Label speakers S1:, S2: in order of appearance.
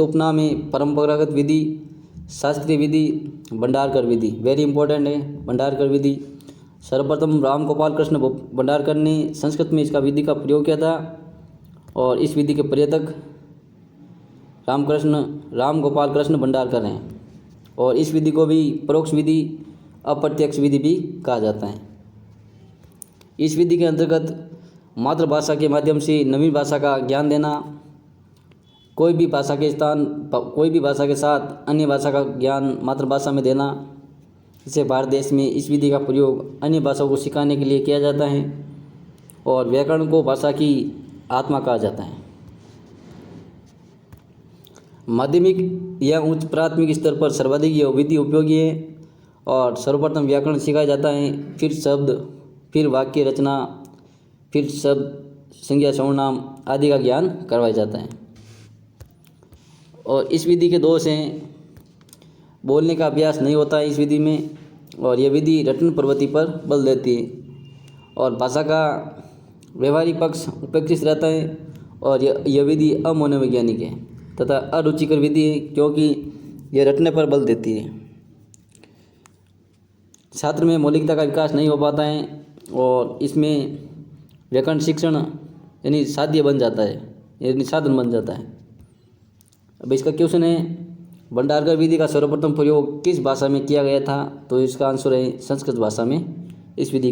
S1: उपनाम है परंपरागत विधि, शास्त्रीय विधि, भंडारकर विधि। वेरी इंपॉर्टेंट है भंडारकर विधि। सर्वप्रथम राम गोपाल कृष्ण भंडारकर ने संस्कृत में इसका विधि का प्रयोग किया था और इस विधि के प्रवर्तक राम गोपाल कृष्ण भंडारकर हैं और इस विधि को भी परोक्ष विधि, अप्रत्यक्ष विधि भी कहा जाता है। इस विधि के अंतर्गत मातृभाषा के माध्यम से नवीन भाषा का ज्ञान देना, कोई भी भाषा के साथ अन्य भाषा का ज्ञान मातृभाषा में देना। इसे भारत देश में इस विधि का प्रयोग अन्य भाषाओं को सिखाने के लिए किया जाता है और व्याकरण को भाषा की आत्मा कहा जाता है। माध्यमिक या उच्च प्राथमिक स्तर पर सर्वाधिक यह विधि उपयोगी है और सर्वप्रथम व्याकरण सिखाया जाता है, फिर शब्द, फिर वाक्य रचना, फिर शब्द, संज्ञा, सर्वनाम आदि का ज्ञान करवाया जाता है। और इस विधि के दोष हैं, बोलने का अभ्यास नहीं होता है इस विधि में और यह विधि रटन प्रवृत्ति पर बल देती है और भाषा का व्यवहारिक पक्ष उपेक्षित रहता है और यह विधि अमनोवैज्ञानिक है तथा अरुचिकर विधि है क्योंकि यह रटने पर बल देती है। छात्र में मौलिकता का विकास नहीं हो पाता है और इसमें व्याकरण शिक्षण यानी साध्य बन जाता है, यानी साधन बन जाता है। अब इसका क्वेश्चन है, भंडारकर विधि का सर्वप्रथम प्रयोग किस भाषा में किया गया था? तो इसका आंसर है संस्कृत भाषा में इस विधि